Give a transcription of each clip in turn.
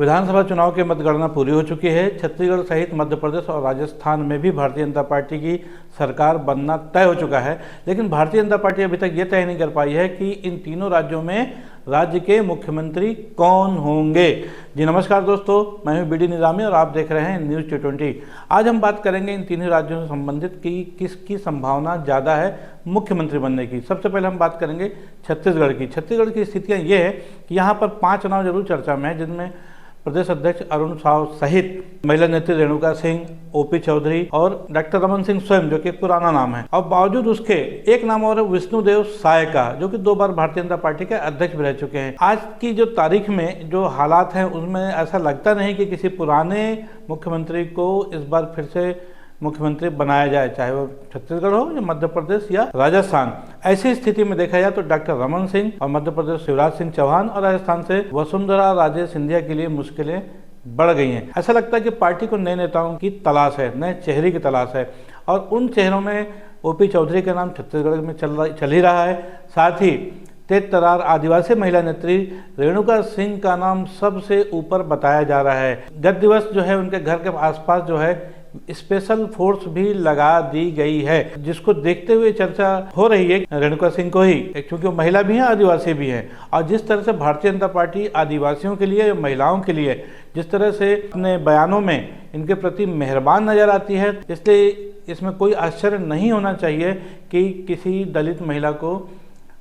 विधानसभा चुनाव की मतगणना पूरी हो चुकी है। छत्तीसगढ़ सहित मध्य प्रदेश और राजस्थान में भी भारतीय जनता पार्टी की सरकार बनना तय हो चुका है, लेकिन भारतीय जनता पार्टी अभी तक ये तय नहीं कर पाई है कि इन तीनों राज्यों में राज्य के मुख्यमंत्री कौन होंगे। जी नमस्कार दोस्तों, मैं हूं बीडी निजामी और आप देख रहे हैं न्यूज़ T20। आज हम बात करेंगे इन तीनों राज्यों से संबंधित कि किसकी संभावना ज़्यादा है मुख्यमंत्री बनने की। सबसे पहले हम बात करेंगे छत्तीसगढ़ की। छत्तीसगढ़ की स्थितियाँ ये है कि यहाँ पर 5 नाम जरूर चर्चा में है, जिनमें प्रदेश अध्यक्ष अरुण साव सहित महिला नेत्री रेणुका सिंह, ओपी चौधरी और डॉक्टर रमन सिंह स्वयं, जो कि एक पुराना नाम है। और बावजूद उसके एक नाम और है विष्णुदेव साय का, जो कि 2 बार भारतीय जनता पार्टी के अध्यक्ष भी रह चुके हैं। आज की जो तारीख में जो हालात हैं उसमें ऐसा लगता नहीं कि किसी पुराने मुख्यमंत्री को इस बार फिर से मुख्यमंत्री बनाया जाए, चाहे वो छत्तीसगढ़ हो या मध्य प्रदेश या राजस्थान। ऐसी स्थिति में देखा जाए तो डॉक्टर रमन सिंह और मध्य प्रदेश शिवराज सिंह चौहान और राजस्थान से वसुंधरा राजे सिंधिया के लिए मुश्किलें बढ़ गई हैं। ऐसा लगता है कि पार्टी को नए नेताओं की तलाश है, नए चेहरे की तलाश है, और उन चेहरों में ओपी चौधरी का नाम छत्तीसगढ़ में चल ही रहा है। साथ ही तेज तरार आदिवासी महिला नेत्री रेणुका सिंह का नाम सबसे ऊपर बताया जा रहा है। गत दिवस जो है उनके घर के आसपास जो है स्पेशल फोर्स भी लगा दी गई है, जिसको देखते हुए चर्चा हो रही है रेणुका सिंह को ही, क्योंकि वो महिला भी हैं, आदिवासी भी हैं। और जिस तरह से भारतीय जनता पार्टी आदिवासियों के लिए, महिलाओं के लिए जिस तरह से अपने बयानों में इनके प्रति मेहरबान नजर आती है, इसलिए इसमें कोई आश्चर्य नहीं होना चाहिए कि किसी दलित महिला को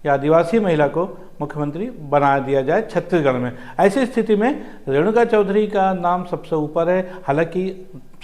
या आदिवासी महिला को मुख्यमंत्री बना दिया जाए छत्तीसगढ़ में। ऐसी स्थिति में रेणुका चौधरी का नाम सबसे ऊपर है। हालांकि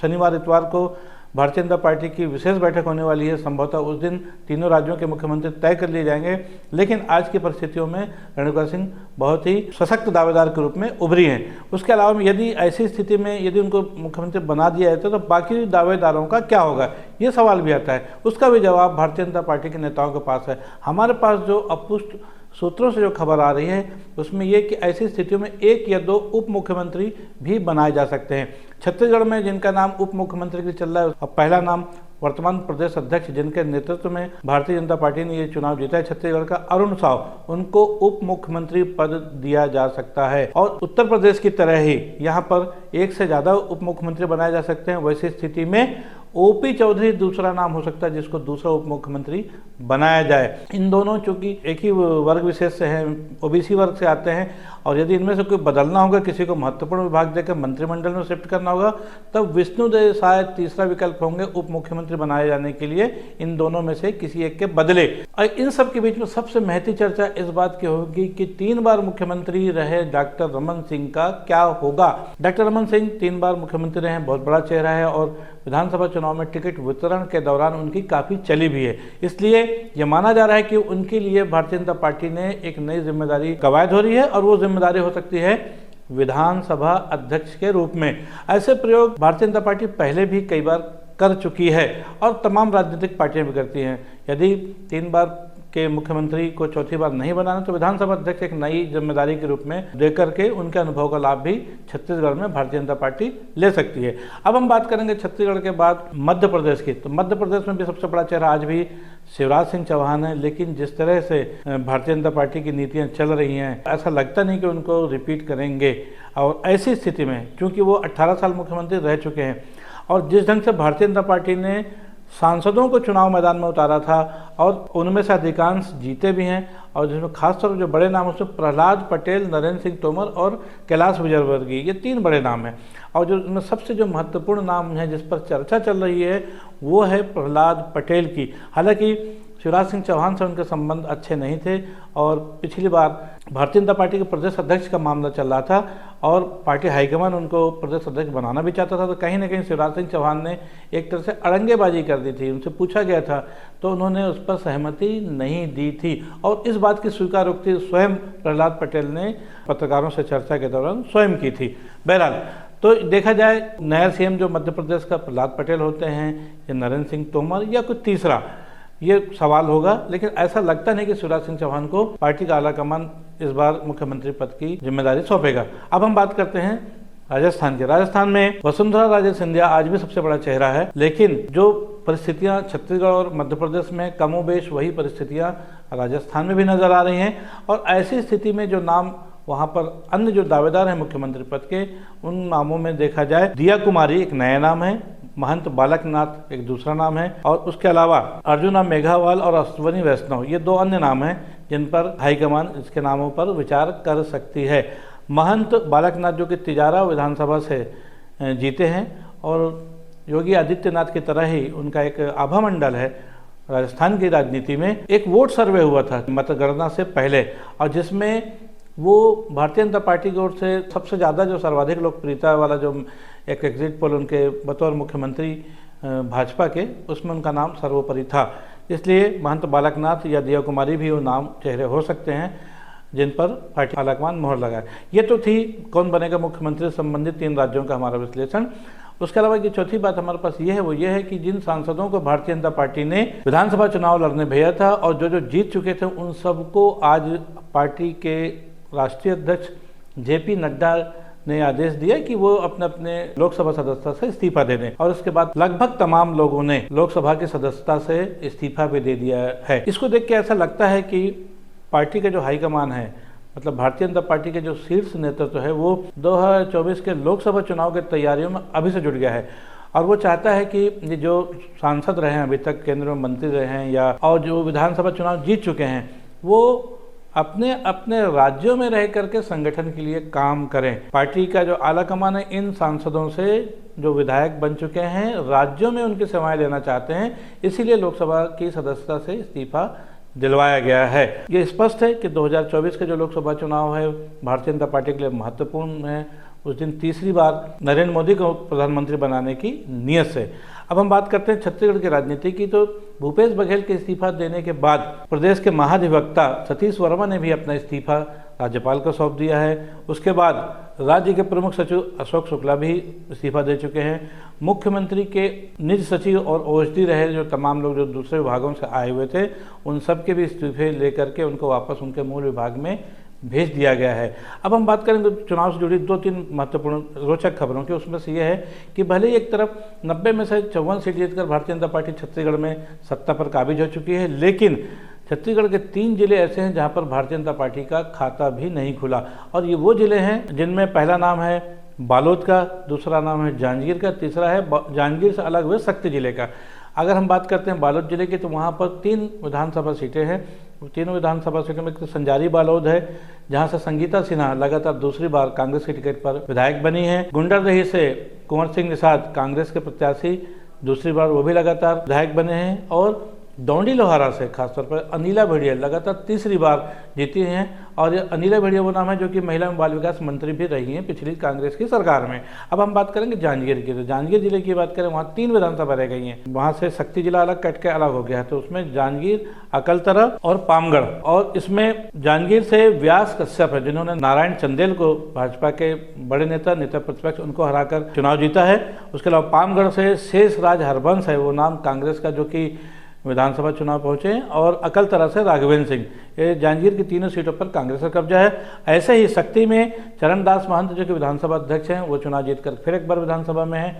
शनिवार इतवार को भारतीय जनता पार्टी की विशेष बैठक होने वाली है, संभवतः उस दिन तीनों राज्यों के मुख्यमंत्री तय कर लिए जाएंगे, लेकिन आज की परिस्थितियों में रेणुका सिंह बहुत ही सशक्त दावेदार के रूप में उभरी हैं। उसके अलावा यदि ऐसी स्थिति में यदि उनको मुख्यमंत्री बना दिया जाता तो बाकी दावेदारों का क्या होगा, ये सवाल भी आता है। उसका भी जवाब भारतीय जनता पार्टी के नेताओं के पास है। हमारे पास जो अपुष्ट सूत्रों से जो खबर आ रही है उसमें यह कि ऐसी स्थितियों में 1 या 2 उप मुख्यमंत्री भी बनाए जा सकते हैं। छत्तीसगढ़ में जिनका नाम उप मुख्यमंत्री के चल रहा है, अब पहला नाम वर्तमान प्रदेश अध्यक्ष जिनके नेतृत्व में भारतीय जनता पार्टी ने ये चुनाव जीता है छत्तीसगढ़ का, अरुण साव, उनको उप मुख्यमंत्री पद दिया जा सकता है। और उत्तर प्रदेश की तरह ही यहाँ पर 1 से ज़्यादा उप मुख्यमंत्री बनाए जा सकते हैं। वैसी स्थिति में ओपी चौधरी दूसरा नाम हो सकता है जिसको दूसरा उप मुख्यमंत्री बनाया जाए। इन दोनों चूंकि एक ही वर्ग विशेष से हैं, ओबीसी वर्ग से आते हैं, और यदि इनमें से कोई बदलना होगा, किसी को महत्वपूर्ण विभाग देकर मंत्रिमंडल में शिफ्ट करना होगा, तब विष्णुदेव साय तीसरा विकल्प होंगे उप मुख्यमंत्री बनाए जाने के लिए। इन दोनों में से किसी एक के बदले। और इन सब के बीच में सबसे महत्वपूर्ण चर्चा इस बात की होगी कि 3 बार मुख्यमंत्री रहे डॉक्टर रमन सिंह का क्या होगा। डॉक्टर रमन सिंह 3 बार मुख्यमंत्री रहे, बहुत बड़ा चेहरा है, और विधानसभा चुनाव में टिकट वितरण के दौरान उनकी काफ़ी चली भी है। इसलिए यह माना जा रहा है कि उनके लिए भारतीय जनता पार्टी ने एक नई जिम्मेदारी कवायद हो रही है, और वो जिम्मेदारी हो सकती है विधानसभा अध्यक्ष के रूप में। ऐसे प्रयोग भारतीय जनता पार्टी पहले भी कई बार कर चुकी है और तमाम राजनीतिक पार्टियां भी करती हैं। यदि 3 बार के मुख्यमंत्री को चौथी बार नहीं बनाना तो विधानसभा अध्यक्ष एक नई जिम्मेदारी के रूप में देकर के उनके अनुभव का लाभ भी छत्तीसगढ़ में भारतीय जनता पार्टी ले सकती है। अब हम बात करेंगे छत्तीसगढ़ के बाद मध्य प्रदेश की। तो मध्य प्रदेश में भी सबसे बड़ा चेहरा आज भी शिवराज सिंह चौहान है, लेकिन जिस तरह से भारतीय जनता पार्टी की नीतियाँ चल रही हैं, ऐसा लगता नहीं कि उनको रिपीट करेंगे। और ऐसी स्थिति में चूँकि वो 18 साल मुख्यमंत्री रह चुके हैं, और जिस ढंग से भारतीय जनता पार्टी ने सांसदों को चुनाव मैदान में उतारा था और उनमें से अधिकांश जीते भी हैं, और जिसमें खासतौर जो बड़े नाम उसमें प्रहलाद पटेल, नरेंद्र सिंह तोमर और कैलाश विजयवर्गीय, ये 3 बड़े नाम हैं। और जो इनमें सबसे जो महत्वपूर्ण नाम है जिस पर चर्चा चल रही है वो है प्रहलाद पटेल की। हालांकि शिवराज सिंह चौहान से उनके संबंध अच्छे नहीं थे, और पिछली बार भारतीय जनता पार्टी के प्रदेश अध्यक्ष का मामला चल रहा था और पार्टी हाईकमान उनको प्रदेश अध्यक्ष बनाना भी चाहता था। तो कहीं ना कहीं शिवराज सिंह चौहान ने एक तरह से अड़ंगेबाजी कर दी थी। उनसे पूछा गया था तो उन्होंने उस पर सहमति नहीं दी थी, और इस बात की स्वीकारोक्ति स्वयं प्रहलाद पटेल ने पत्रकारों से चर्चा के दौरान स्वयं की थी। बहरहाल तो देखा जाए नया सीएम जो मध्य प्रदेश का प्रहलाद पटेल होते हैं या नरेंद्र सिंह तोमर या कुछ तीसरा, ये सवाल होगा। लेकिन ऐसा लगता नहीं कि शिवराज सिंह चौहान को पार्टी का आला कमान इस बार मुख्यमंत्री पद की जिम्मेदारी सौंपेगा। अब हम बात करते हैं राजस्थान के। राजस्थान में वसुंधरा राजे सिंधिया आज भी सबसे बड़ा चेहरा है, लेकिन जो परिस्थितियां छत्तीसगढ़ और मध्य प्रदेश में कमोबेश वही परिस्थितियां राजस्थान में भी नजर आ रही हैं। और ऐसी स्थिति में जो नाम वहाँ पर अन्य जो दावेदार हैं मुख्यमंत्री पद के, उन नामों में देखा जाए दिया कुमारी एक नया नाम है, महंत बालकनाथ एक दूसरा नाम है, और उसके अलावा अर्जुना मेघावाल और अश्वनी वैष्णव ये 2 अन्य नाम हैं जिन पर हाईकमान इसके नामों पर विचार कर सकती है। महंत बालकनाथ जो कि तिजारा विधानसभा से जीते हैं और योगी आदित्यनाथ की तरह ही उनका एक आभा मंडल है राजस्थान की राजनीति में। एक वोट सर्वे हुआ था मतगणना से पहले और जिसमें वो भारतीय जनता पार्टी की ओर से सबसे ज़्यादा जो सर्वाधिक लोकप्रियता वाला जो एक एग्जिट पोल उनके बतौर मुख्यमंत्री भाजपा के, उसमें उनका नाम सर्वोपरि था। इसलिए महंत बालकनाथ या दिया कुमारी भी वो नाम चेहरे हो सकते हैं जिन पर पार्टी हाईकमान मोहर लगाए। ये तो थी कौन बनेगा मुख्यमंत्री संबंधित 3 राज्यों का हमारा विश्लेषण। उसके अलावा की चौथी बात हमारे पास ये है, वो ये है कि जिन सांसदों को भारतीय जनता पार्टी ने विधानसभा चुनाव लड़ने भेजा था और जो जीत चुके थे, उन सबको आज पार्टी के राष्ट्रीय अध्यक्ष जेपी नड्डा ने आदेश दिया कि वो अपने अपने लोकसभा सदस्यता से इस्तीफा दे दें और उसके बाद लगभग तमाम लोगों ने लोकसभा की सदस्यता से इस्तीफा भी दे दिया है। इसको देख के ऐसा लगता है कि पार्टी का जो हाईकमान है, मतलब भारतीय जनता पार्टी के जो शीर्ष नेतृत्व है, वो 2024 के लोकसभा चुनाव की तैयारियों में अभी से जुट गया है और वो चाहता है कि ये जो सांसद रहे हैं, अभी तक केंद्र में मंत्री रहे हैं या और जो विधानसभा चुनाव जीत चुके हैं, वो अपने अपने राज्यों में रह करके संगठन के लिए काम करें। पार्टी का जो आला कमान है, इन सांसदों से जो विधायक बन चुके हैं राज्यों में उनकी सेवाएं लेना चाहते हैं, इसीलिए लोकसभा की सदस्यता से इस्तीफा दिलवाया गया है। ये स्पष्ट है कि 2024 के जो लोकसभा चुनाव है भारतीय जनता पार्टी के लिए महत्वपूर्ण है। उस दिन तीसरी बार नरेंद्र मोदी को प्रधानमंत्री बनाने की नीयत से। अब हम बात करते हैं छत्तीसगढ़ की राजनीति की, तो भूपेश बघेल के इस्तीफा देने के बाद प्रदेश के महाधिवक्ता सतीश वर्मा ने भी अपना इस्तीफा राज्यपाल को सौंप दिया है। उसके बाद राज्य के प्रमुख सचिव अशोक शुक्ला भी इस्तीफा दे चुके हैं। मुख्यमंत्री के निज सचिव और ओएसडी रहे जो तमाम लोग जो दूसरे विभागों से आए हुए थे, उन सब के भी इस्तीफे लेकर के उनको वापस उनके मूल विभाग में भेज दिया गया है। अब हम बात करेंगे चुनाव से जुड़ी 2-3 महत्वपूर्ण रोचक खबरों की। उसमें से यह है कि भले ही एक तरफ 90 में से 54 सीट जीतकर भारतीय जनता पार्टी छत्तीसगढ़ में सत्ता पर काबिज हो चुकी है, लेकिन छत्तीसगढ़ के 3 जिले ऐसे हैं जहां पर भारतीय जनता पार्टी का खाता भी नहीं खुला और ये वो जिले हैं जिनमें पहला नाम है बालोद का, दूसरा नाम है जांजगीर का, तीसरा है जांजगीर से अलग हुए शक्ति जिले का। अगर हम बात करते हैं बालोद जिले की, तो वहाँ पर 3 विधानसभा सीटें हैं। तीनों विधानसभा सीटों में संजारी बालोद है जहां से संगीता सिन्हा लगातार दूसरी बार कांग्रेस की टिकट पर विधायक बनी है। गुंडरदेही से कुंवर सिंह निषाद कांग्रेस के प्रत्याशी दूसरी बार वो भी लगातार विधायक बने हैं और दौंडी लोहारा से खासतौर पर अनिला भेड़िया लगातार तीसरी बार जीती हैं और अनिला भेड़िया वो नाम है जो कि महिला एवं बाल विकास मंत्री भी रही हैं पिछली कांग्रेस की सरकार में। अब हम बात करेंगे जांजगीर की, तो जांजगीर जिले की बात करें वहाँ 3 विधानसभा रह गई हैं। वहाँ से शक्ति जिला अलग कट के अलग हो गया है, तो उसमें जांजगीर, अकलतरा और पामगढ़, और इसमें जांजगीर से व्यास कश्यप है जिन्होंने नारायण चंदेल को भाजपा के बड़े नेता प्रतिपक्ष उनको हराकर चुनाव जीता है। उसके अलावा पामगढ़ से शेष राज हरबंश है, वो नाम कांग्रेस का जो कि विधानसभा चुनाव पहुंचे हैं, और अकलतरा से राघवेंद्र सिंह। ये जांजगीर की 3 सीटों पर कांग्रेस का कब्जा है। ऐसे ही शक्ति में चरणदास महंत जो कि विधानसभा अध्यक्ष हैं, वो चुनाव जीतकर फिर एक बार विधानसभा में है।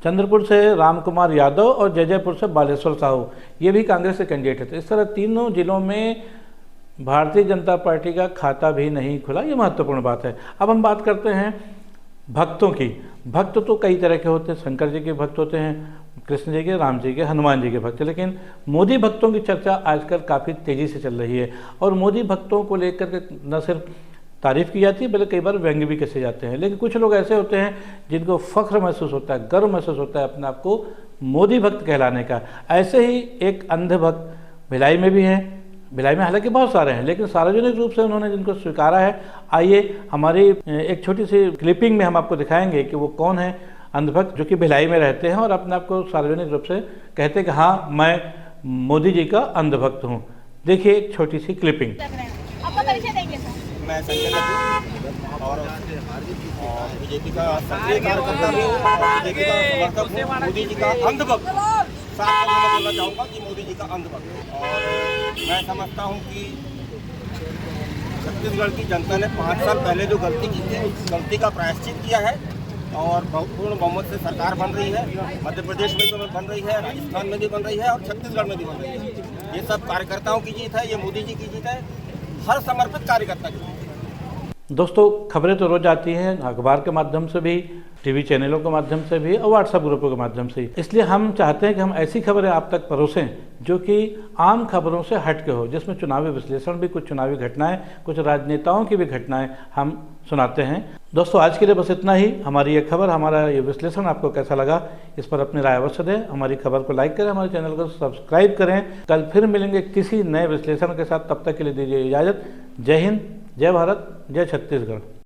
चंद्रपुर से रामकुमार यादव और जयपुर से बालेश्वर साहू, ये भी कांग्रेस के कैंडिडेट थे। इस तरह तीनों जिलों में भारतीय जनता पार्टी का खाता भी नहीं खुला, ये महत्वपूर्ण बात है। अब हम बात करते हैं भक्तों की। भक्त तो कई तरह के होते हैं, शंकर जी के भक्त होते हैं, कृष्ण जी के, राम जी के, हनुमान जी के भक्त, लेकिन मोदी भक्तों की चर्चा आजकल काफ़ी तेज़ी से चल रही है और मोदी भक्तों को लेकर के न सिर्फ तारीफ़ की जाती है बल्कि कई बार व्यंग्य भी कसे जाते हैं। लेकिन कुछ लोग ऐसे होते हैं जिनको फ़ख्र महसूस होता है, गर्व महसूस होता है अपने आप को मोदी भक्त कहलाने का। ऐसे ही एक अंध भक्त भिलाई में भी हैं। भिलाई में हालांकि बहुत सारे हैं, लेकिन सार्वजनिक रूप से उन्होंने जिनको स्वीकारा है, आइए हमारी एक छोटी सी क्लिपिंग में हम आपको दिखाएंगे कि वो कौन है अंधभक्त जो कि भिलाई में रहते हैं और अपने आप को सार्वजनिक रूप से कहते हैं कि हाँ मैं मोदी जी का अंधभक्त हूँ। देखिए एक छोटी सी क्लिपिंग। आपका परिचय देंगे सर। मैं संजय लड्डू और बीजेपी का सक्रिय कार्यकर्ता हूँ और बीजेपी का समर्थक हूँ। मोदी जी का अंधभक्त, साफ मैं बोलना चाहूँगा कि मोदी जी का अंधभक्त। और मैं समझता हूँ कि छत्तीसगढ़ की जनता ने 5 साल पहले जो गलती की थी उस गलती का प्रायश्चित किया है और पूर्ण बहुमत से सरकार बन रही है। मध्य प्रदेश में भी बन रही है, राजस्थान में भी बन रही है और छत्तीसगढ़ में भी बन रही है। ये सब कार्यकर्ताओं की जीत है, ये मोदी जी की जीत है, हर समर्पित कार्यकर्ता की जीत है। दोस्तों, खबरें तो रोज आती हैं, अखबार के माध्यम से भी, टीवी चैनलों के माध्यम से भी और व्हाट्सएप ग्रुपों के माध्यम से। इसलिए हम चाहते हैं कि हम ऐसी खबरें आप तक परोसें जो कि आम खबरों से हट के हो, जिसमें चुनावी विश्लेषण भी, कुछ चुनावी घटनाएं, कुछ राजनेताओं की भी घटनाएं हम सुनाते हैं। दोस्तों, आज के लिए बस इतना ही। हमारी ये खबर, हमारा ये विश्लेषण आपको कैसा लगा, इस पर अपनी राय अवश्य दें। हमारी खबर को लाइक करें, हमारे चैनल को सब्सक्राइब करें। कल फिर मिलेंगे किसी नए विश्लेषण के साथ, तब तक के लिए दीजिए इजाज़त। जय हिंद, जय भारत, जय छत्तीसगढ़।